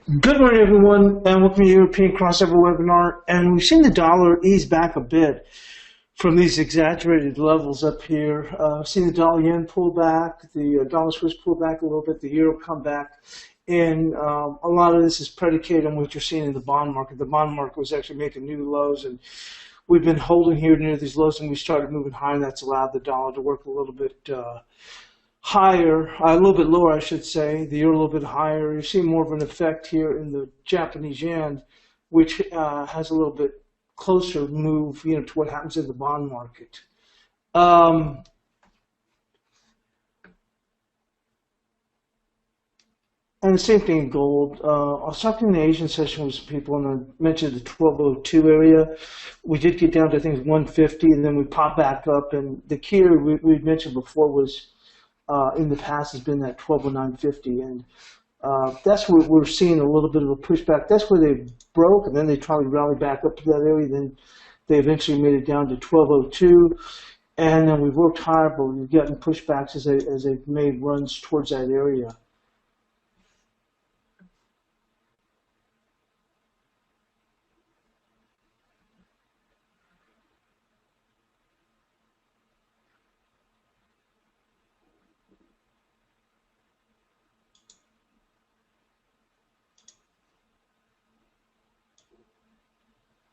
Good morning, everyone, and welcome to the European Crossover webinar. And we've seen the dollar ease back a bit from these exaggerated levels up here. Seen the dollar yen pull back, the dollar Swiss pull back a little bit, the euro come back. And a lot of this is predicated on what you're seeing in the bond market. The bond market was actually making new lows, and we've been holding here near these lows, and we started moving higher, and that's allowed the dollar to work a little bit higher, a little bit lower, I should say. The euro a little bit higher. You're seeing more of an effect here in the Japanese yen, which has a little bit closer move, to what happens in the bond market. And the same thing in gold. I was talking in the Asian session with some people, and I mentioned the 1202 area. We did get down to, I think, 150, and then we popped back up. And the key we mentioned before was, in the past, has been that 1209.50, and that's where we're seeing a little bit of a pushback. That's where they broke, and then they tried to rally back up to that area. Then they eventually made it down to 1202, and then we've worked hard, but we've gotten pushbacks as they've made runs towards that area.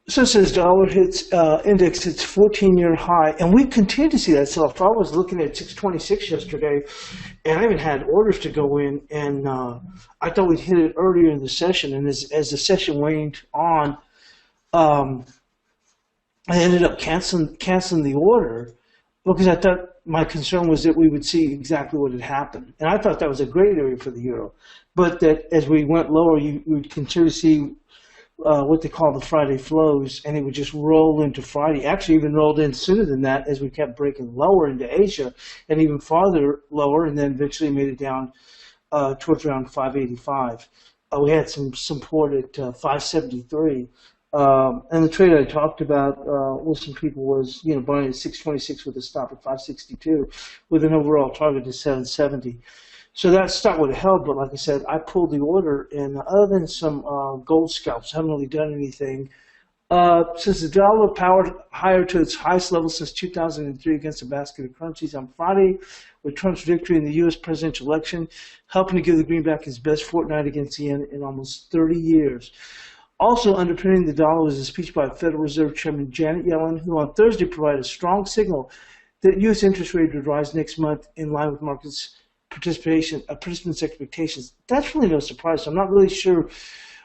So it says dollar hits index its 14-year high, and we continue to see that sell-off. I was looking at 626 yesterday, and I even had orders to go in, and I thought we'd hit it earlier in the session. And as the session waned on, I ended up canceling the order because I thought my concern was that we would see exactly what had happened, and I thought that was a great area for the euro, but that as we went lower, you would continue to see what they call the Friday flows, and it would just roll into Friday. Actually, even rolled in sooner than that as we kept breaking lower into Asia and even farther lower, and then eventually made it down towards around 585. We had some support at 573. And the trade I talked about with some people was, buying at 626 with a stop at 562 with an overall target of 770. So that stock would have held, but like I said, I pulled the order, and other than some gold scalps, I haven't really done anything. Since the dollar powered higher to its highest level since 2003 against a basket of currencies on Friday, with Trump's victory in the U.S. presidential election, helping to give the greenback his best fortnight against the yen in almost 30 years. Also underpinning the dollar was a speech by Federal Reserve Chairman Janet Yellen, who on Thursday provided a strong signal that U.S. interest rates would rise next month in line with participants' expectations. That's really no surprise. So I'm not really sure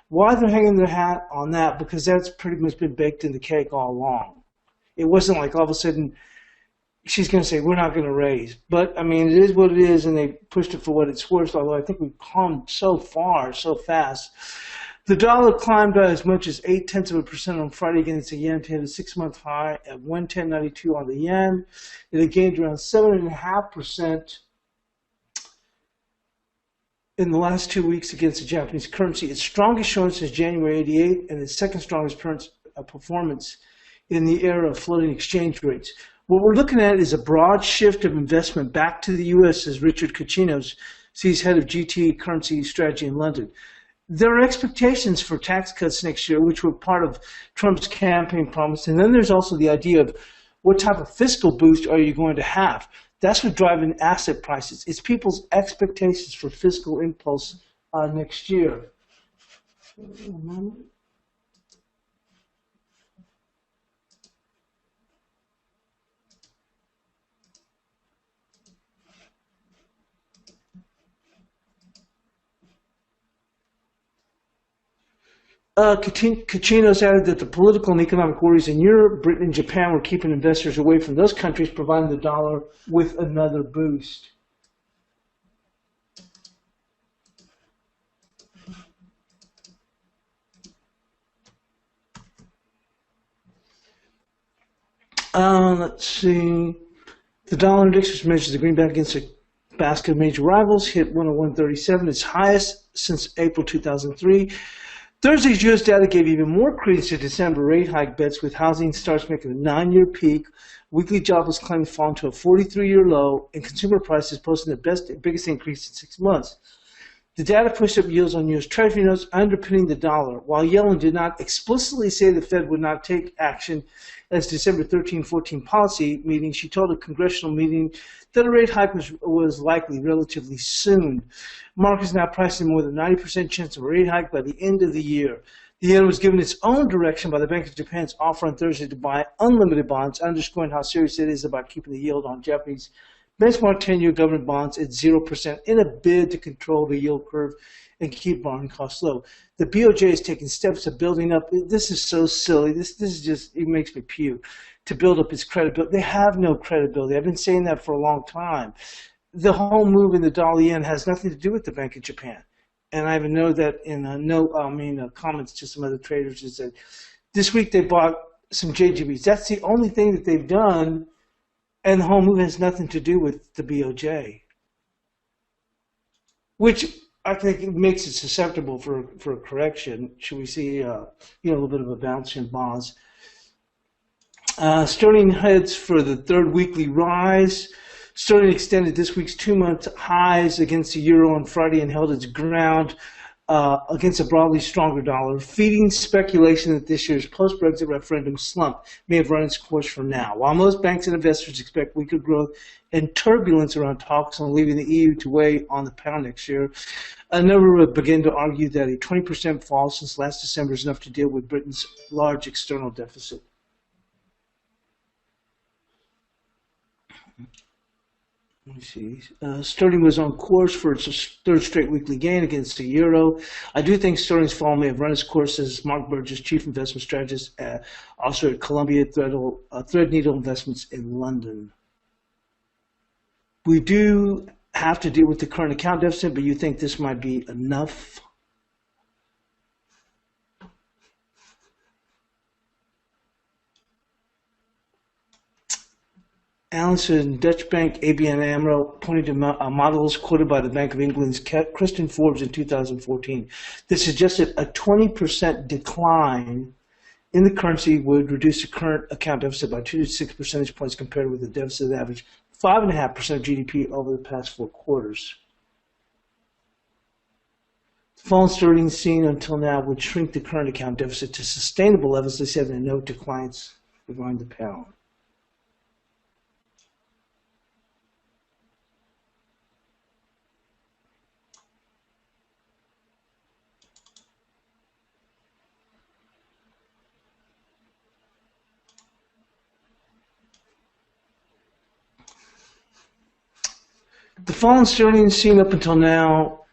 why they're hanging their hat on that, because that's pretty much been baked in the cake all along. It wasn't like all of a sudden she's going to say, we're not going to raise. But, I mean, it is what it is, and they pushed it for what it's worth, although I think we've come so far, so fast. The dollar climbed by as much as 0.8% on Friday against the yen to hit a 6-month high at 110.92 on the yen. It gained around 7.5% in the last 2 weeks against the Japanese currency, its strongest showing since January '88, and its second strongest performance in the era of floating exchange rates. What we're looking at is a broad shift of investment back to the U.S., as Richard Kachinos sees head of GT currency strategy in London. There are expectations for tax cuts next year, which were part of Trump's campaign promise, and then there's also the idea of what type of fiscal boost are you going to have. That's what's driving asset prices. It's people's expectations for fiscal impulse next year. Kachinos added that the political and economic worries in Europe, Britain, and Japan were keeping investors away from those countries, providing the dollar with another boost. Let's see. The dollar index, which measures the greenback against a basket of major rivals, hit 101.37, its highest since April 2003. Thursday's U.S. data gave even more credence to December rate hike bets, with housing starts making a 9-year peak, weekly jobless claims falling to a 43-year low, and consumer prices posting the biggest increase in 6 months. The data pushed up yields on U.S. Treasury notes, underpinning the dollar. While Yellen did not explicitly say the Fed would not take action as December 13-14 policy meeting, she told a congressional meeting that a rate hike was likely relatively soon. Markets now pricing more than 90% chance of a rate hike by the end of the year. The yen was given its own direction by the Bank of Japan's offer on Thursday to buy unlimited bonds, underscoring how serious it is about keeping the yield on Japanese benchmark 10-year government bonds at 0% in a bid to control the yield curve and keep borrowing costs low. The BOJ is taking steps to building up. This is so silly. This is just, it makes me puke, to build up its credibility. They have no credibility. I've been saying that for a long time. The whole move in the dollar yen has nothing to do with the Bank of Japan. And I even know that in comments to some other traders is that this week they bought some JGBs. That's the only thing that they've done, and the whole move has nothing to do with the BOJ, which I think it makes it susceptible for a correction. Should we see a little bit of a bounce in bonds? Sterling heads for the third weekly rise. Sterling extended this week's 2-month highs against the euro on Friday and held its ground against a broadly stronger dollar, feeding speculation that this year's post-Brexit referendum slump may have run its course for now. While most banks and investors expect weaker growth and turbulence around talks on leaving the EU to weigh on the pound next year, a number have begun to argue that a 20% fall since last December is enough to deal with Britain's large external deficit. Let me see. Sterling was on course for its third straight weekly gain against the euro. I do think Sterling's fall may have run its course, as Mark Burgess, chief investment strategist, also at Columbia Threadneedle Investments in London. We do have to deal with the current account deficit, but you think this might be enough? Allison, Dutch Bank, ABN AMRO pointed to models quoted by the Bank of England's Kristen Forbes in 2014. This suggested a 20% decline in the currency would reduce the current account deficit by 2 to 6 percentage points compared with the deficit average 5.5% of GDP over the past 4 quarters. The fall in sterling seen until now would shrink the current account deficit to sustainable levels, they said in a note to clients regarding the pound. The fall in sterling seen up until now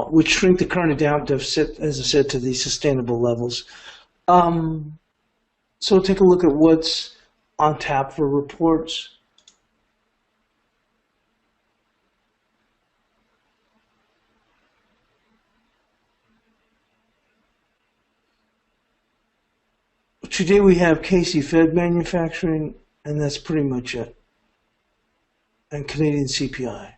would shrink the current account deficit, as I said, to these sustainable levels. So take a look at what's on tap for reports. Today we have KC Fed manufacturing, and that's pretty much it, and Canadian CPI.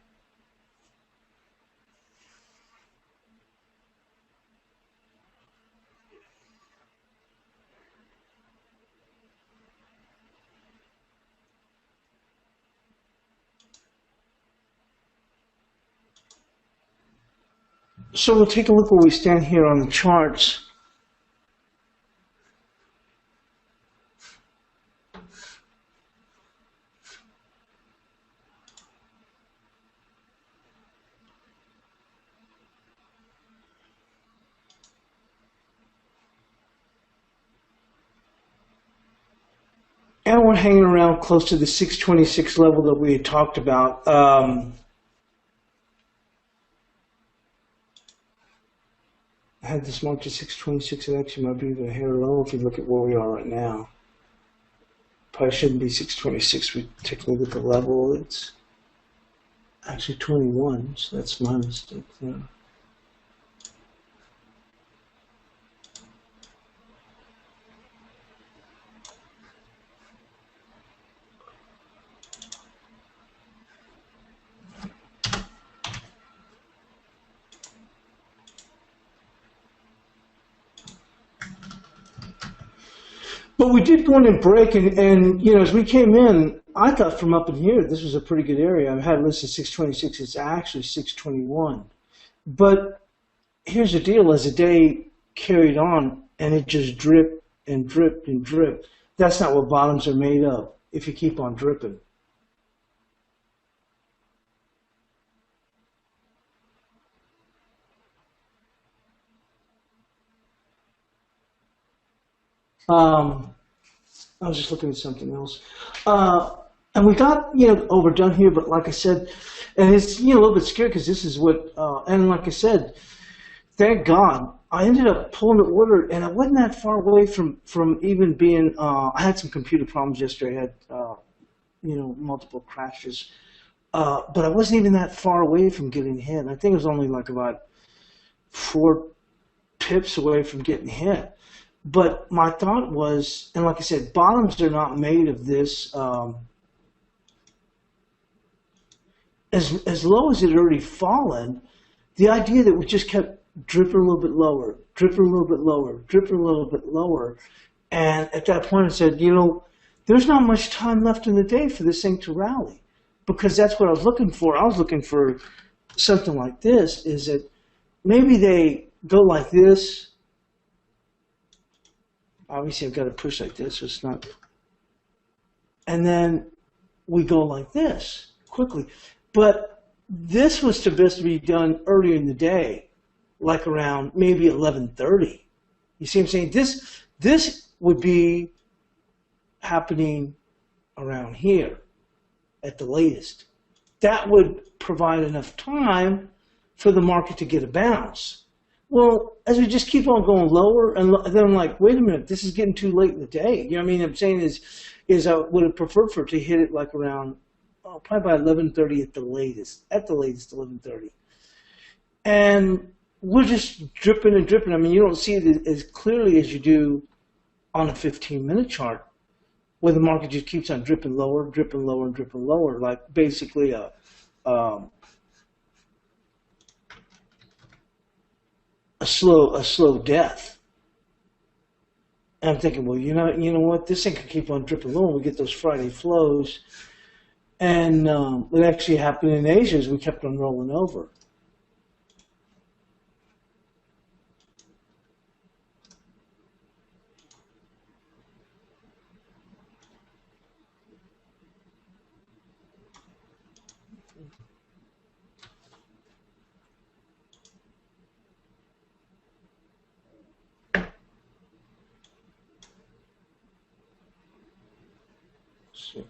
So we'll take a look where we stand here on the charts. And we're hanging around close to the 626 level that we had talked about. I had this marked at 626, it actually might be even a hair low if you look at where we are right now. Probably shouldn't be 626. We take a look at the level. It's actually 21, so that's my mistake there. But we did go in and break, and you know, as we came in, I thought from up in here, this was a pretty good area. I had listed 626, it's actually 621. But here's the deal: as the day carried on, and it just dripped and dripped and dripped. That's not what bottoms are made of. If you keep on dripping. Um, I was just looking at something else. And we got, overdone here, but like I said, and it's, a little bit scary because this is what, and like I said, thank God, I ended up pulling the order and I wasn't that far away from even being, I had some computer problems yesterday. I had, multiple crashes. But I wasn't even that far away from getting hit. I think it was only like about 4 pips away from getting hit. But my thought was, and like I said, bottoms are not made of this. As low as it had already fallen, the idea that we just kept dripping a little bit lower, dripping a little bit lower, dripping a little bit lower. And at that point I said, there's not much time left in the day for this thing to rally. Because that's what I was looking for. I was looking for something like this, is that maybe they go like this. Obviously I've got to push like this, so it's not. And then we go like this quickly. But this was supposed to be done earlier in the day, like around maybe 11:30. You see what I'm saying? This would be happening around here at the latest. That would provide enough time for the market to get a bounce. Well, as we just keep on going lower, and then I'm like, wait a minute, this is getting too late in the day. You know what I mean? I'm saying is I would have preferred for it to hit it like around, probably by 11:30 at the latest. At the latest, 11:30. And we're just dripping and dripping. I mean, you don't see it as clearly as you do on a 15-minute chart, where the market just keeps on dripping lower, and dripping lower, like basically a slow death. And I'm thinking, well, you know what? This thing can keep on dripping low, and we get those Friday flows. And what actually happened in Asia is we kept on rolling over. So,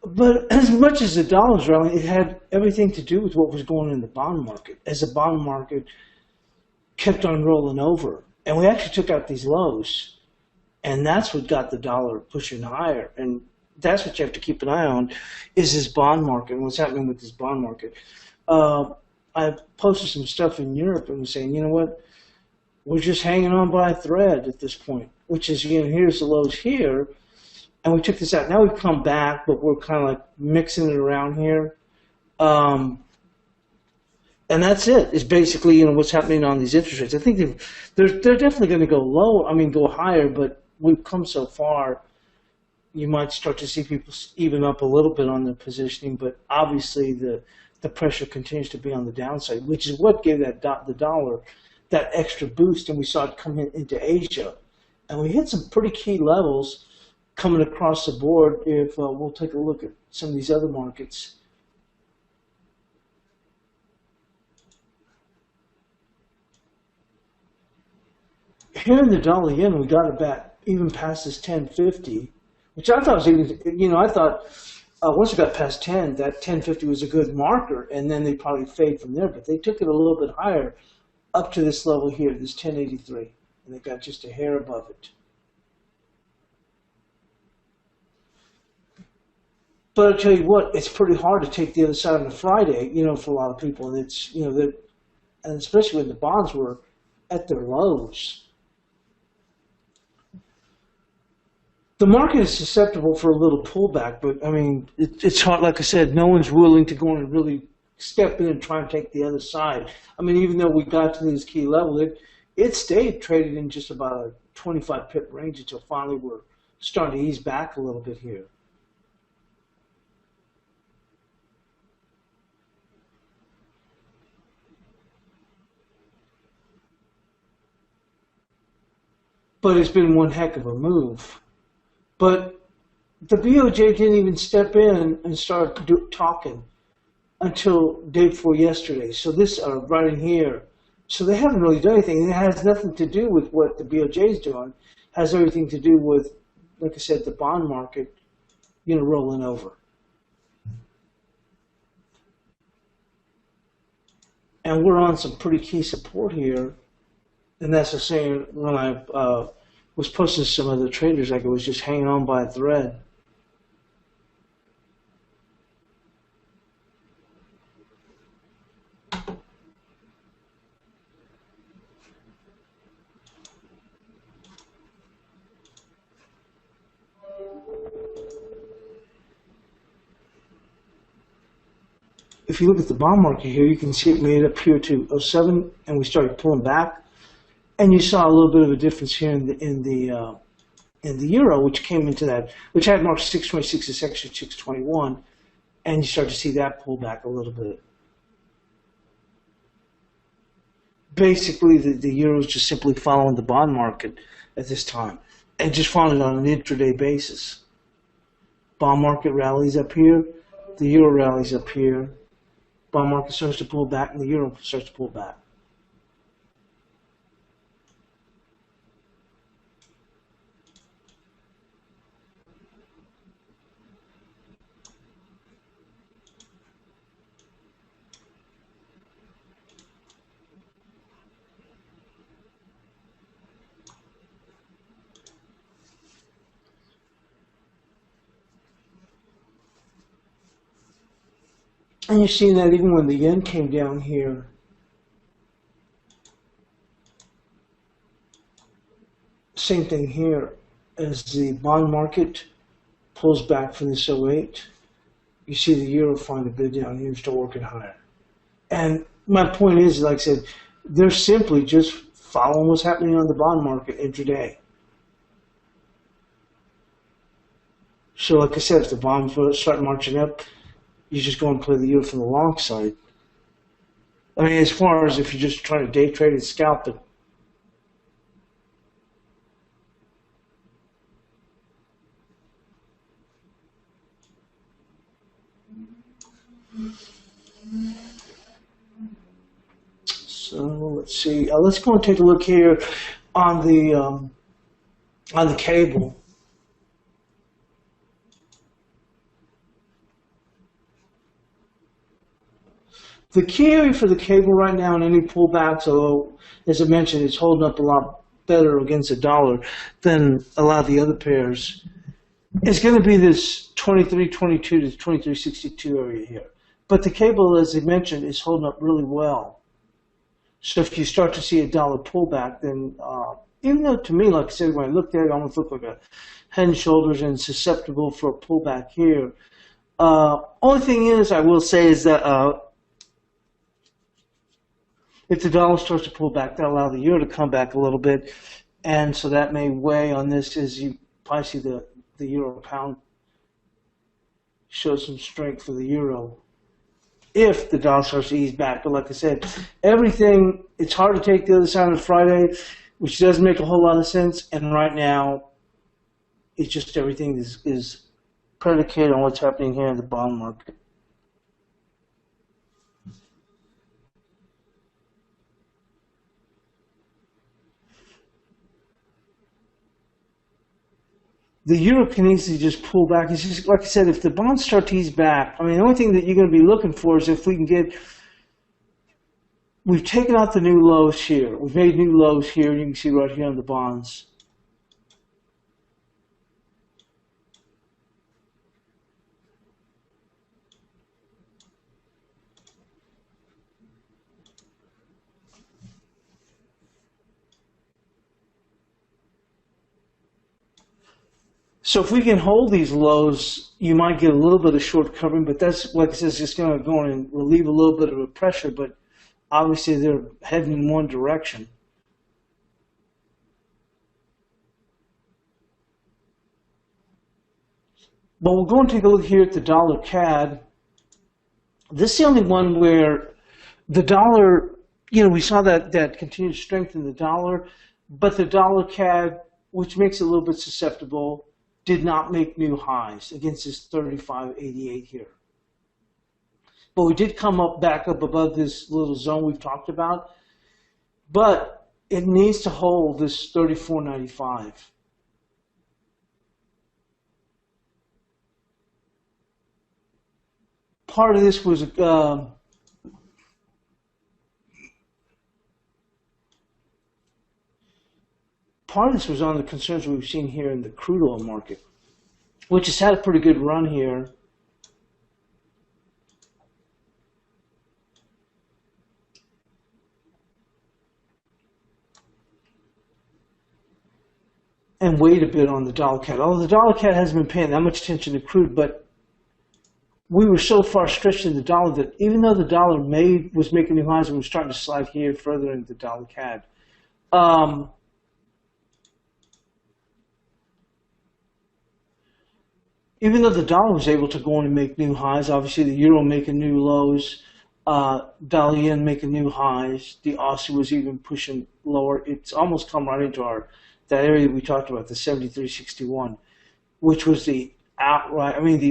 but as much as the dollar's rallying, it had everything to do with what was going on in the bond market. As the bond market kept on rolling over, and we actually took out these lows, and that's what got the dollar pushing higher. And that's what you have to keep an eye on, is this bond market and what's happening with this bond market. I posted some stuff in Europe and was saying, you know what, we're just hanging on by a thread at this point, which is, here's the lows here. And we took this out. Now we've come back, but we're kind of like mixing it around here. And that's it. It's basically, what's happening on these interest rates. I think they're definitely going to go low. I mean, go higher, but we've come so far. You might start to see people even up a little bit on their positioning, but obviously the pressure continues to be on the downside, which is what gave the dollar that extra boost, and we saw it come into Asia. And we hit some pretty key levels coming across the board. If we'll take a look at some of these other markets. Here in the dollar yen, we got it back even past this 1050, which I thought was even, I thought once it got past 10, that 1050 was a good marker, and then they probably fade from there. But they took it a little bit higher up to this level here, this 1083, and they got just a hair above it. But I'll tell you what, it's pretty hard to take the other side on a Friday, for a lot of people. And it's, and especially when the bonds were at their lows. The market is susceptible for a little pullback, but I mean, it's hard. Like I said, no one's willing to go in and really step in and try and take the other side. I mean, even though we got to this key level, it stayed traded in just about a 25 pip range until finally we're starting to ease back a little bit here. But it's been one heck of a move. But the BOJ didn't even step in and start talking until day before yesterday. So this right in here. So they haven't really done anything. It has nothing to do with what the BOJ is doing. It has everything to do with, like I said, the bond market, rolling over. And we're on some pretty key support here. And that's the same when I was posting to some other traders, like it was just hanging on by a thread. If you look at the bond market here, you can see it made up here to 07, and we started pulling back. And you saw a little bit of a difference here in the euro, which came into that, which had marked 626 to section 621, and you start to see that pull back a little bit. Basically, the euro is just simply following the bond market at this time, and just following it on an intraday basis. Bond market rallies up here, the euro rallies up here. Bond market starts to pull back, and the euro starts to pull back. And you're seeing that even when the yen came down here. Same thing here. As the bond market pulls back from this 08, you see the euro find a bid down here and start working higher. And my point is, like I said, they're simply just following what's happening on the bond market intraday. So like I said, if the bonds start marching up, you just go and play the euro from the long side. I mean, as far as if you're just trying to day trade and scalp it. So let's see. Let's go and take a look here on the cable. The key area for the cable right now in any pullbacks, although, as I mentioned, it's holding up a lot better against the dollar than a lot of the other pairs, is going to be this 23.22 to 23.62 area here. But the cable, as I mentioned, is holding up really well. So if you start to see a dollar pullback, then even though to me, like I said, when I looked at it, it almost looked like a head and shoulders and susceptible for a pullback here. Only thing is, I will say is that if the dollar starts to pull back, that'll allow the euro to come back a little bit. And so that may weigh on this as you probably see the euro pound show some strength for the euro if the dollar starts to ease back. But like I said, everything, it's hard to take the other side on Friday, which doesn't make a whole lot of sense. And right now, it's just everything is predicated on what's happening here in the bond market. The euro can easily just pull back. It's just, like I said, if the bonds start to ease back, I mean, the only thing that you're going to be looking for is if we can get, we've taken out the new lows here. We've made new lows here. You can see right here on the bonds. So if we can hold these lows, you might get a little bit of short covering, but that's, like I said, it's just going to go in and relieve a little bit of the pressure, but obviously they're heading in one direction. But we'll go and take a look here at the dollar CAD. This is the only one where the dollar, we saw that continued strength in the dollar, but the dollar CAD, which makes it a little bit susceptible, did not make new highs against this 35.88 here. But we did come back up above this little zone we've talked about, but it needs to hold this 34.95. Part of this was on the concerns we've seen here in the crude oil market, which has had a pretty good run here. And weighed a bit on the dollar CAD. Although the dollar CAD hasn't been paying that much attention to crude, but we were so far stretched in the dollar that even though the dollar was making new highs, and we're starting to slide here further into the dollar CAD. Even though the dollar was able to go in and make new highs, obviously the euro making new lows, dollar yen making new highs, the Aussie was even pushing lower. It's almost come right into that area we talked about, the 73.61, which was the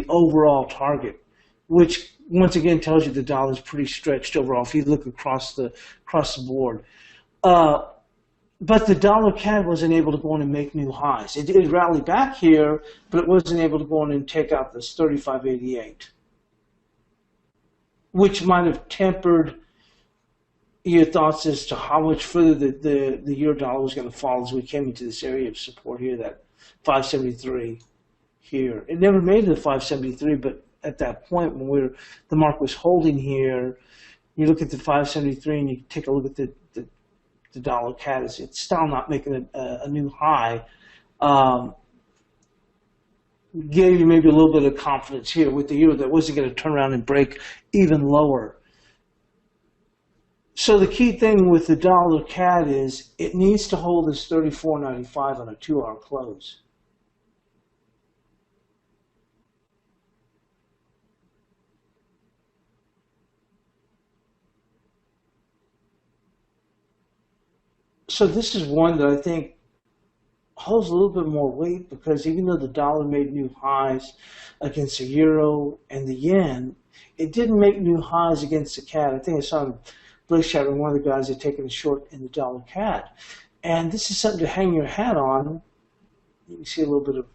overall target, which once again tells you the dollar is pretty stretched overall if you look across the board. But the dollar CAD wasn't able to go in and make new highs. It did rally back here, but it wasn't able to go in and take out this 35.88, which might have tempered your thoughts as to how much further the euro dollar was going to fall as we came into this area of support here, that 573 here. It never made the 573, but at that point when the market was holding here, you look at the 573 and you take a look at the dollar CAD, it's still not making a new high. Gave you maybe a little bit of confidence here with the euro that wasn't going to turn around and break even lower. So the key thing with the dollar CAD is it needs to hold this 34.95 on a 2-hour close. So this is one that I think holds a little bit more weight because even though the dollar made new highs against the euro and the yen, it didn't make new highs against the CAD. I think I saw in Blake's chat when one of the guys had taken a short in the dollar CAD. And this is something to hang your hat on. You can see a little bit of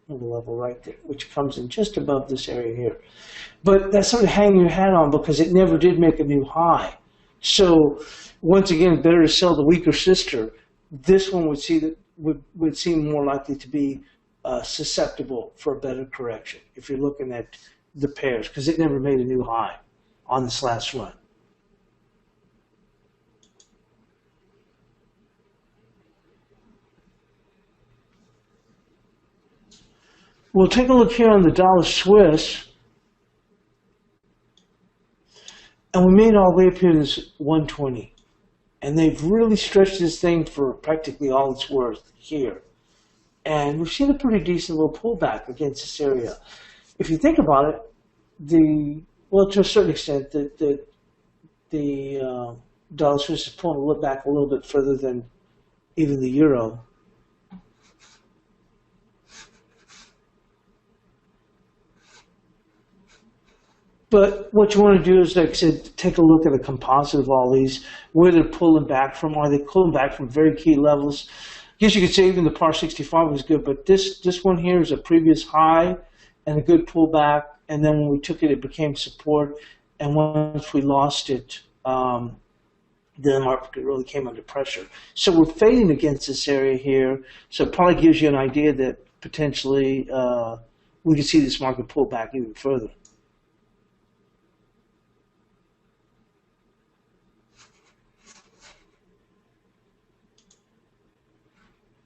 the level right there, which comes in just above this area here. But that's something to hang your hat on because it never did make a new high. So once again, better to sell the weaker sister. This one would seem more likely to be susceptible for a better correction if you're looking at the pairs, because it never made a new high on this last run. We'll take a look here on the dollar Swiss. And we made our way up here to this 120. And they've really stretched this thing for practically all it's worth here. And we've seen a pretty decent little pullback against this area. If you think about it, to a certain extent, the dollar Swiss is pulling back a little bit further than even the euro. But what you want to do is, like I said, take a look at a composite of all these, where they're pulling back from. Are they pulling back from very key levels? I guess you could say even the par 65 was good, but this one here is a previous high and a good pullback. And then when we took it, it became support. And once we lost it, then the market really came under pressure. So we're fading against this area here. So it probably gives you an idea that potentially we could see this market pull back even further.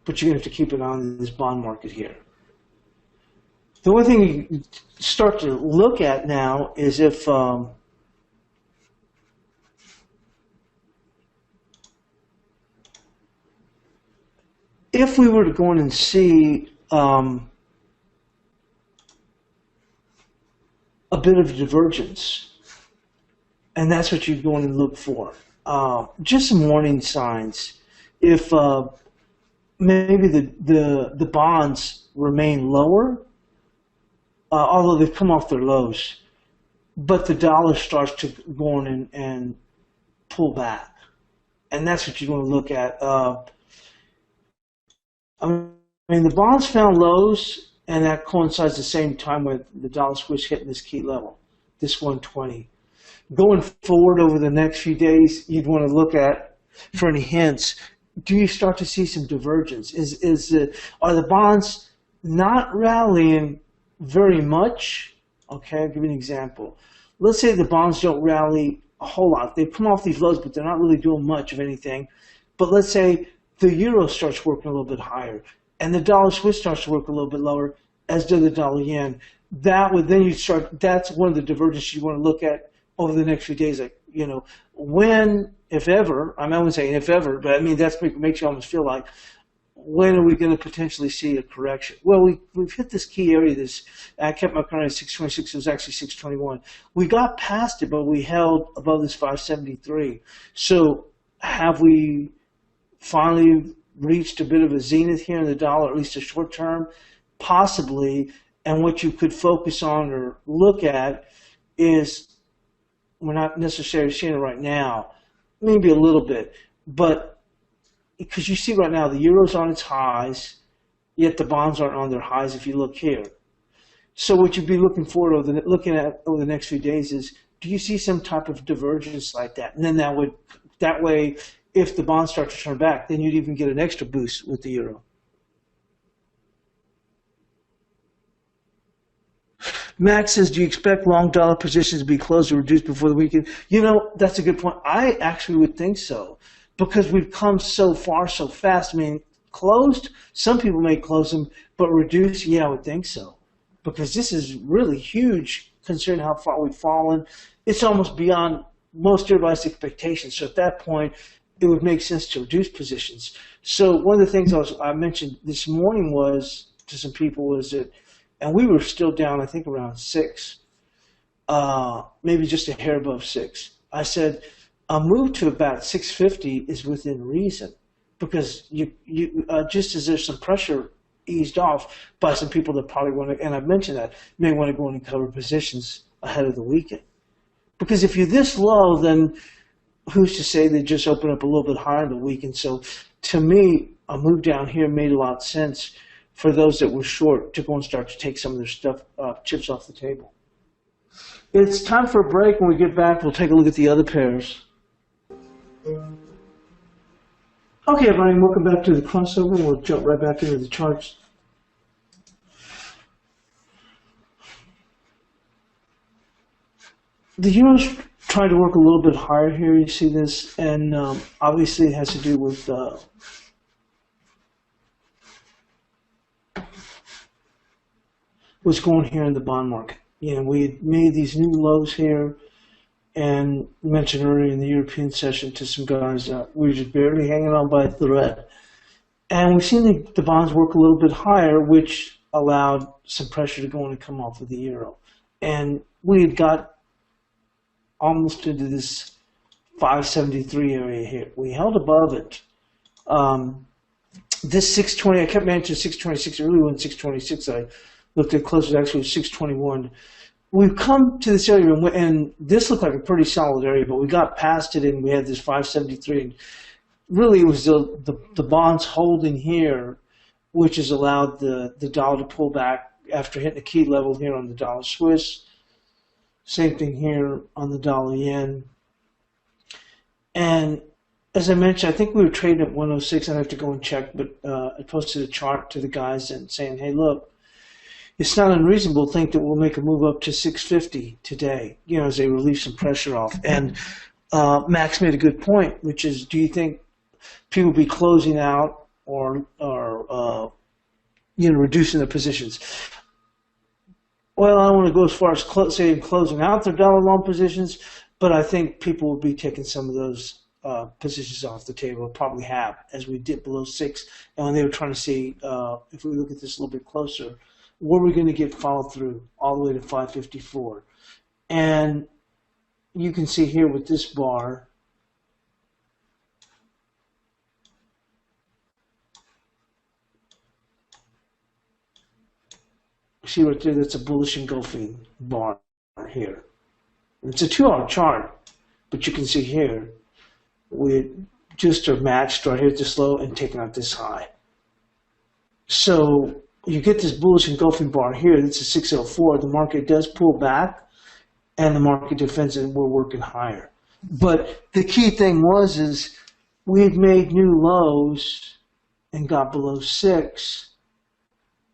but you're going to have to keep an eye on this bond market here. The only thing you start to look at now is if we were to go in and see a bit of divergence, and that's what you're going to look for. Just some warning signs. If maybe the bonds remain lower, although they've come off their lows, but the dollar starts to go in and pull back, and that's what you're going to look at. I mean, the bonds found lows, and that coincides the same time with the dollar squish hitting this key level, this 120. Going forward over the next few days, you'd want to look at, for any hints, do you start to see some divergence? Are the bonds not rallying very much? Okay, I'll give you an example. Let's say the bonds don't rally a whole lot. They come off these lows, but they're not really doing much of anything. But let's say the euro starts working a little bit higher, and the dollar Swiss starts to work a little bit lower, as does the dollar yen. That would then that's one of the divergences you want to look at over the next few days. Like, when, if ever, I wouldn't say if ever, but I mean, that's what makes you almost feel like, when are we going to potentially see a correction? Well, we've hit this key area. I kept my current at 626. It was actually 621. We got past it, but we held above this 573. So have we finally reached a bit of a zenith here in the dollar, at least a short term? Possibly. And what you could focus on or look at is, we're not necessarily seeing it right now, maybe a little bit, but because you see right now the euro's on its highs, yet the bonds aren't on their highs if you look here. So what you'd be looking at over the next few days is, do you see some type of divergence like that? And then that way, if the bonds start to turn back, then you'd even get an extra boost with the euro. Max says, do you expect long dollar positions to be closed or reduced before the weekend? That's a good point. I actually would think so, because we've come so far so fast. I mean, closed, some people may close them, but reduced, yeah, I would think so. Because this is really huge considering how far we've fallen. It's almost beyond most everybody's expectations. So at that point, it would make sense to reduce positions. So one of the things I mentioned this morning to some people was that, and we were still down, I think, around 6, maybe just a hair above 6. I said a move to about 650 is within reason, because you just as there's some pressure eased off by some people that probably want to, and I've mentioned that, may want to go in and cover positions ahead of the weekend. Because if you're this low, then who's to say they just open up a little bit higher in the weekend? So to me, a move down here made a lot of sense for those that were short to go and start to take some of their stuff, chips off the table. It's time for a break. When we get back, we'll take a look at the other pairs. Okay, everybody, welcome back to the crossover. We'll jump right back into the charts. The euro's trying to work a little bit higher here. You see this, and obviously it has to do with what's going here in the bond market. We had made these new lows here, and mentioned earlier in the European session to some guys, we were just barely hanging on by a thread. And we've seen the bonds work a little bit higher, which allowed some pressure to go in and come off of the euro. And we had got almost into this 573 area here. We held above it. This 620, I kept mentioning 626, it really wasn't 626. I looked at closer, actually 621. We've come to this area, and this looked like a pretty solid area, but we got past it, and we had this 573. And really, it was the bonds holding here, which has allowed the dollar to pull back after hitting a key level here on the dollar Swiss. Same thing here on the dollar yen. And as I mentioned, I think we were trading at 106. I'd have to go and check, but I posted a chart to the guys and saying, hey, look, it's not unreasonable to think that we'll make a move up to 650 today, as they relieve some pressure off. And Max made a good point, which is, do you think people will be closing out reducing their positions. Well, I don't want to go as far as saying closing out their dollar long positions, but I think people will be taking some of those positions off the table, probably have, as we dip below 6. And when they were trying to see, if we look at this a little bit closer, were we going to get follow through all the way to 554? And you can see here with this bar, see right there, that's a bullish engulfing bar here. It's a 2-hour chart, but you can see here, we just are matched right here at this low and taking out this high. So you get this bullish engulfing bar here, that's a 604. The market does pull back, and the market defends it, and we're working higher. But the key thing is we had made new lows and got below 6.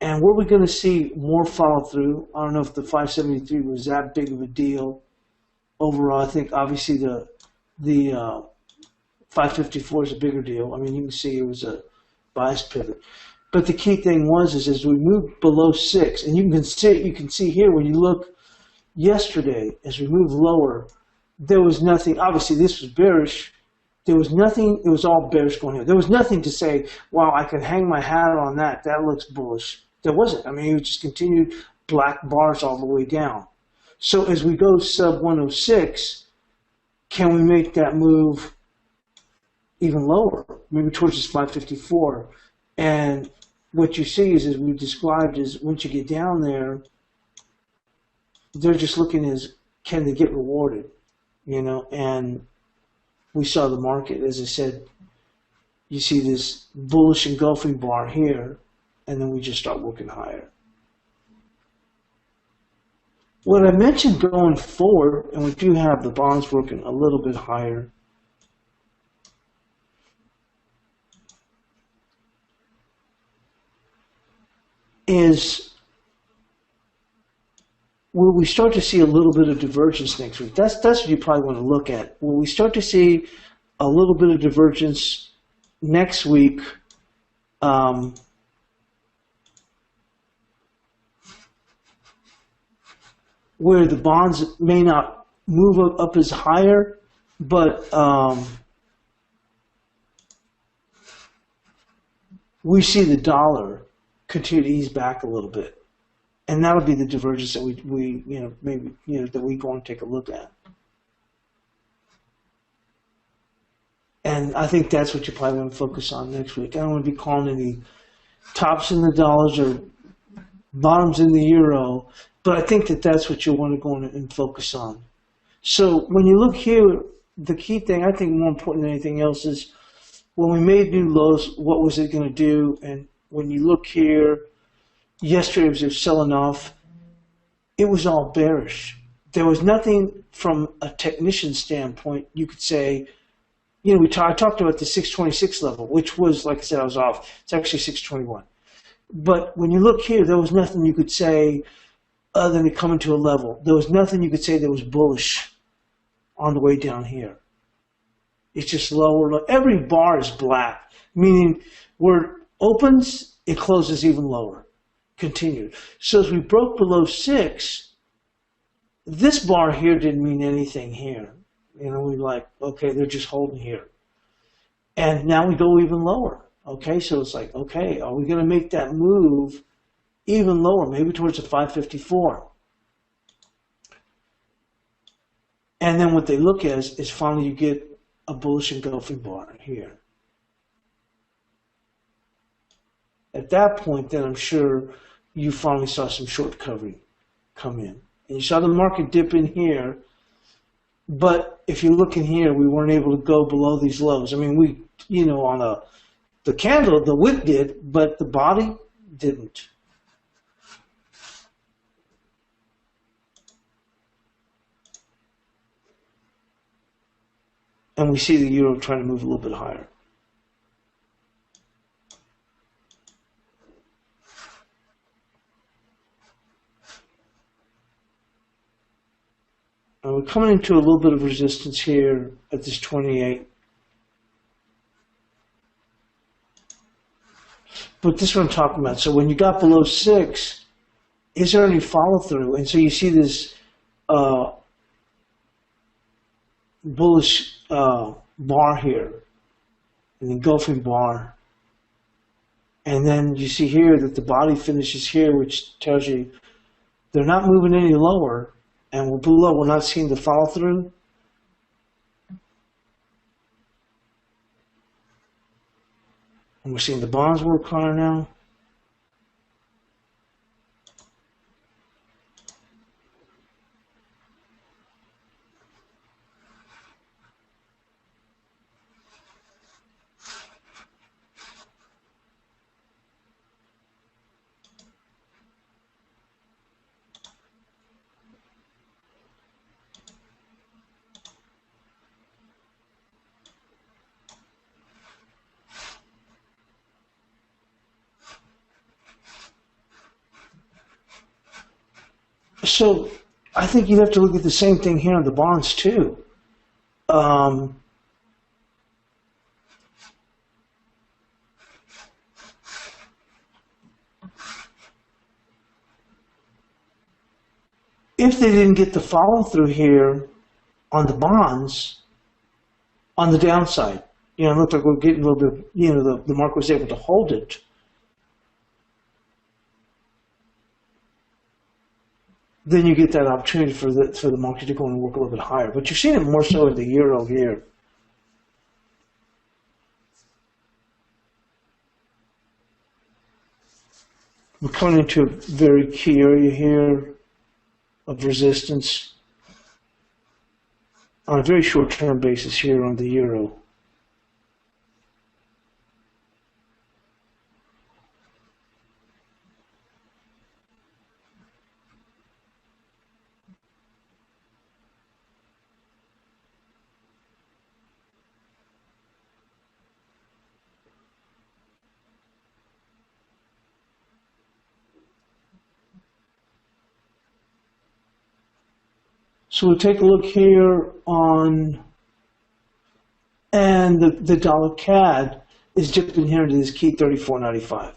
And were we going to see more follow through? I don't know if the 573 was that big of a deal. Overall, I think obviously the 554 is a bigger deal. I mean, you can see it was a bias pivot. But the key thing is as we moved below 6, and you can see here when you look yesterday, as we moved lower, there was nothing. Obviously, this was bearish. There was nothing. It was all bearish going here. There was nothing to say, wow, I can hang my hat on that. That looks bullish. There wasn't. I mean, it just continued black bars all the way down. So as we go sub 106, can we make that move even lower, maybe towards this 554? And what you see is, as we described, is once you get down there, they're just looking as, can they get rewarded, and we saw the market, as I said, you see this bullish engulfing bar here, and then we just start working higher. What I mentioned going forward, and we do have the bonds working a little bit higher, is will we start to see a little bit of divergence next week? That's what you probably want to look at. Will we start to see a little bit of divergence next week? Where the bonds may not move up as higher, but we see the dollar continue to ease back a little bit, and that'll be the divergence that we that we go and take a look at. And I think that's what you probably want to focus on next week. I don't want to be calling any tops in the dollars or bottoms in the euro, but I think that's what you want to go and focus on. So when you look here, the key thing, I think more important than anything else, is when we made new lows, what was it going to do? And when you look here, yesterday was just selling off. It was all bearish. There was nothing from a technician standpoint you could say. I talked about the 626 level, which was, like I said, I was off. It's actually 621. But when you look here, there was nothing you could say other than it coming to a level. There was nothing you could say that was bullish on the way down here. It's just lower. Every bar is black, meaning where it opens, it closes even lower. Continued. So as we broke below 6, this bar here didn't mean anything here. We're like, okay, they're just holding here. And now we go even lower. Okay, so it's like, okay, are we going to make that move even lower, maybe towards the 554? And then what they look at is finally you get a bullish engulfing bar here. At that point, then I'm sure you finally saw some short covering come in. And you saw the market dip in here. But if you look in here, we weren't able to go below these lows. I mean, we, on the candle, the wick did, but the body didn't. And we see the euro trying to move a little bit higher. And we're coming into a little bit of resistance here at this 28. But this is what I'm talking about. So when you got below 6, is there any follow through? And so you see this bullish bar here, an engulfing bar. And then you see here that the body finishes here, which tells you they're not moving any lower, and we're below. We're not seeing the follow through. And we're seeing the bonds work higher now. So I think you have to look at the same thing here on the bonds too. If they didn't get the follow through here on the bonds, on the downside, it looked like we're getting a little bit, the market was able to hold it. Then you get that opportunity for the market to go and work a little bit higher. But you're seeing it more so in the euro here. We're coming into a very key area here of resistance on a very short-term basis here on the euro. So we'll take a look here on, and the dollar CAD is dipping here into this key 34.95.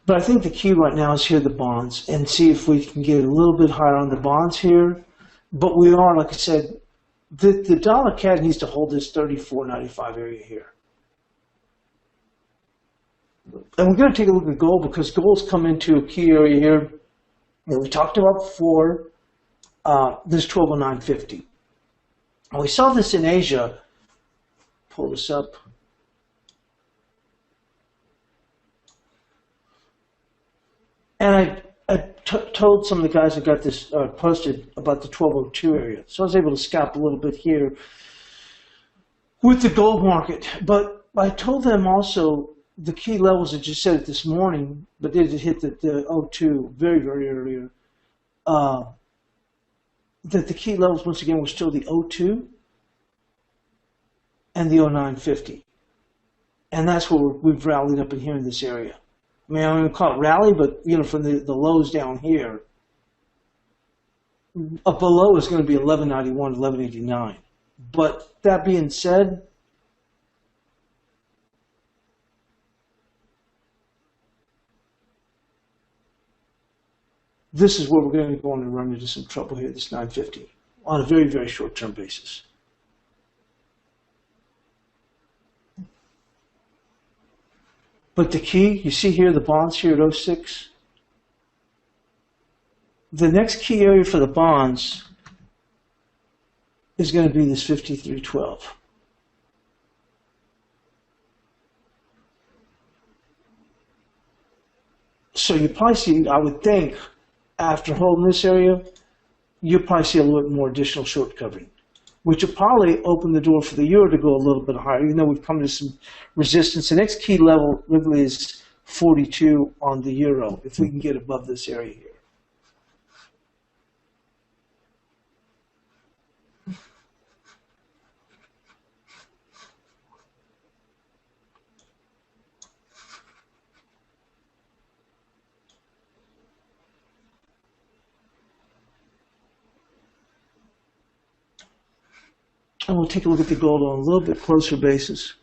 But I think the key right now is here the bonds and see if we can get a little bit higher on the bonds here. But we are, like I said, the dollar CAD needs to hold this 34.95 area here. And we're going to take a look at gold because gold's come into a key area here that we talked about before, this 1209.50. And we saw this in Asia. Pull this up. And I told some of the guys that got this posted about the 1202 area. So I was able to scalp a little bit here with the gold market. But I told them also the key levels, I just said it this morning, but they did hit the 02 very, very earlier, that the key levels, once again, were still the 02 and the 09.50. And that's where we've rallied up in here in this area. I mean, I'm going to call it rally, but, from the lows down here, up below is going to be 1191, 1189. But that being said, this is where we're going to go on and run into some trouble here, this 950, on a very, very short-term basis. But the key, you see here the bonds here at 06. The next key area for the bonds is going to be this 53.12. So you probably see, I would think, after holding this area, you'll probably see a little bit more additional short covering, which will probably open the door for the euro to go a little bit higher, even though we've come to some resistance. The next key level literally is 42 on the euro, if we can get above this area here. And we'll take a look at the gold on a little bit closer basis.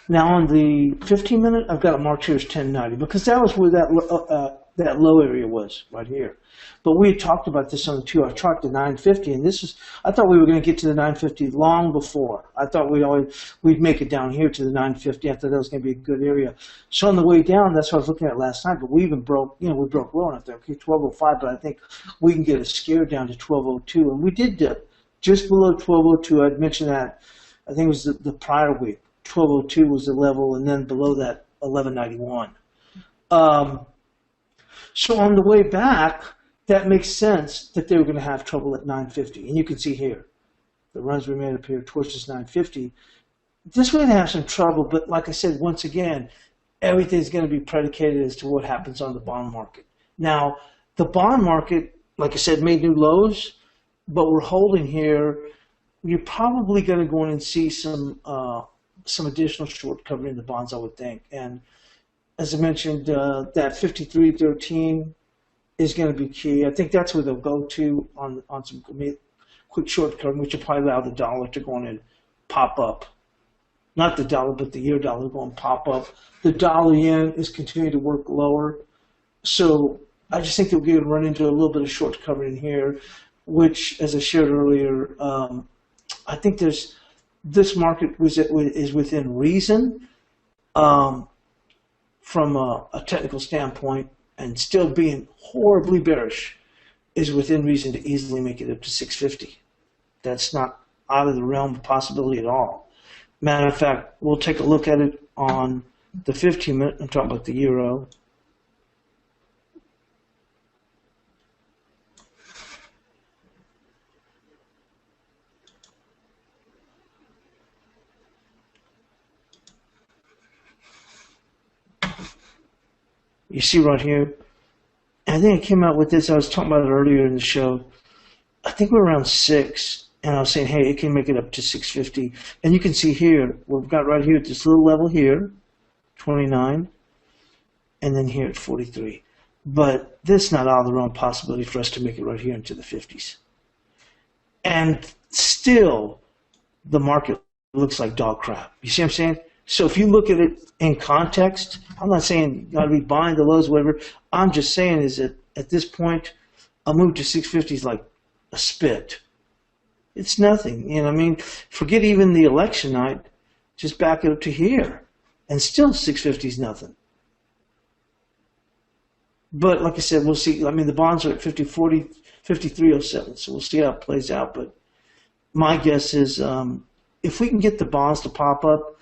Now on the 15-minute, I've got it marked here as 1090 because that was where that low area was right here. But we had talked about this on the 2-hour chart, the 950, and this is, I thought we were going to get to the 950 long before. I thought we'd make it down here to the 950. I thought that was going to be a good area. So on the way down, that's what I was looking at last night. But we even broke, we broke low enough there. Okay, 1205, but I think we can get a scare down to 1202, and we did dip just below 1202. I'd mentioned that. I think it was the prior week. 1202 was the level, and then below that, 1191. So on the way back, that makes sense that they were going to have trouble at 950. And you can see here, the runs we made up here towards this 950. This way they have some trouble, but like I said, once again, everything's going to be predicated as to what happens on the bond market. Now, the bond market, like I said, made new lows, but we're holding here. You're probably going to go in and see some additional short covering in the bonds, I would think. And as I mentioned, that 53.13 is going to be key. I think that's where they'll go to on some quick short covering, which will probably allow the dollar to go in and pop up. Not the dollar, but the year dollar going to pop up. The dollar yen is continuing to work lower. So I just think that we're going to run into a little bit of short covering here, which, as I shared earlier, I think this market is within reason from a technical standpoint, and still being horribly bearish is within reason to easily make it up to 650. That's not out of the realm of possibility at all. Matter of fact, we'll take a look at it on the 15-minute. I'm talking about the euro. You see right here, I think I came out with this, I was talking about it earlier in the show. I think we're around 6, and I was saying, hey, it can make it up to 650. And you can see here, we've got right here at this little level here, 29, and then here at 43. But this is not out of the realm of possibility for us to make it right here into the 50s. And still, the market looks like dog crap. You see what I'm saying? So if you look at it in context, I'm not saying you got to be buying the lows, whatever. I'm just saying is that at this point, a move to 650 is like a spit. It's nothing. You know what I mean? Forget even the election night. Just back it up to here. And still 650 is nothing. But like I said, we'll see. I mean, the bonds are at 50.40, 53.07. So we'll see how it plays out. But my guess is if we can get the bonds to pop up,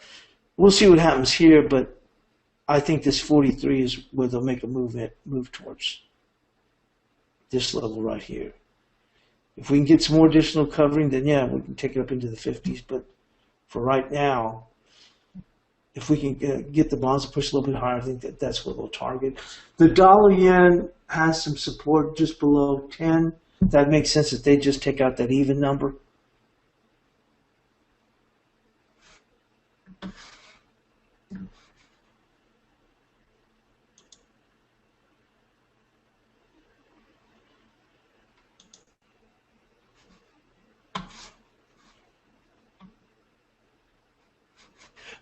we'll see what happens here, but I think this 43 is where they'll make a move towards this level right here. If we can get some more additional covering, then yeah, we can take it up into the 50s. But for right now, if we can get the bonds to push a little bit higher, I think that's what they'll target. The dollar yen has some support just below 10. That makes sense that they just take out that even number.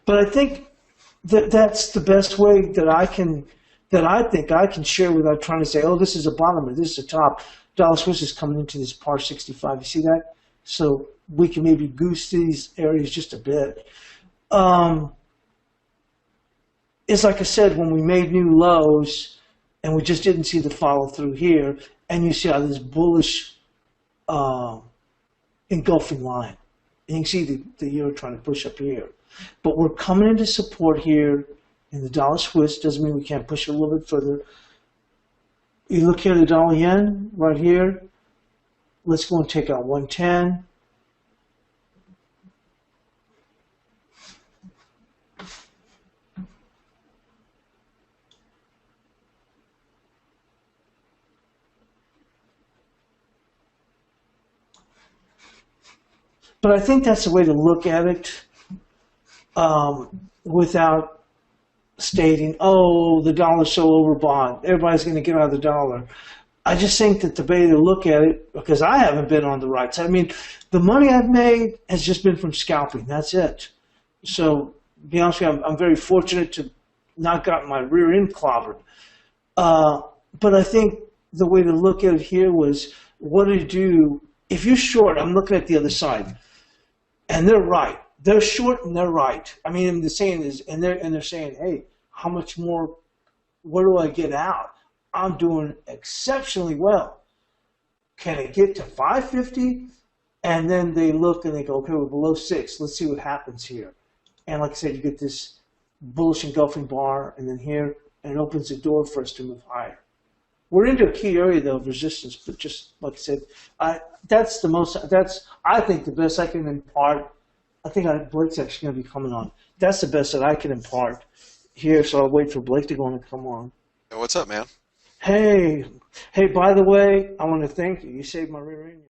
But I think that's the best way that I think I can share without trying to say, oh, this is a bottom or this is a top. Dollar Swiss is coming into this par 65. You see that? So we can maybe goose these areas just a bit. It's like I said, when we made new lows and we just didn't see the follow through here, and you see how this bullish engulfing line. And you can see the euro trying to push up here. But we're coming into support here in the dollar Swiss. Doesn't mean we can't push it a little bit further. You look here at the dollar yen right here. Let's go and take out 110. But I think that's the way to look at it, without stating, oh, the dollar's so overbought, everybody's going to get out of the dollar. I just think that the way to look at it, because I haven't been on the right side. I mean, the money I've made has just been from scalping. That's it. So, to be honest with you, I'm very fortunate to not got my rear end clobbered. But I think the way to look at it here was, what do you do if you're short? I'm looking at the other side, and they're right. They're short and they're right. I mean, the saying is, and they're saying, hey, how much more? What do I get out? I'm doing exceptionally well. Can it get to 550? And then they look and they go, okay, we're below 6. Let's see what happens here. And like I said, you get this bullish engulfing bar, and then here, and it opens the door for us to move higher. We're into a key area though of resistance, but just like I said, that's I think the best I can impart. I think Blake's actually going to be coming on. That's the best that I can impart here. So I'll wait for Blake to go on and come on. Hey, what's up, man? Hey, by the way, I want to thank you. You saved my rear end.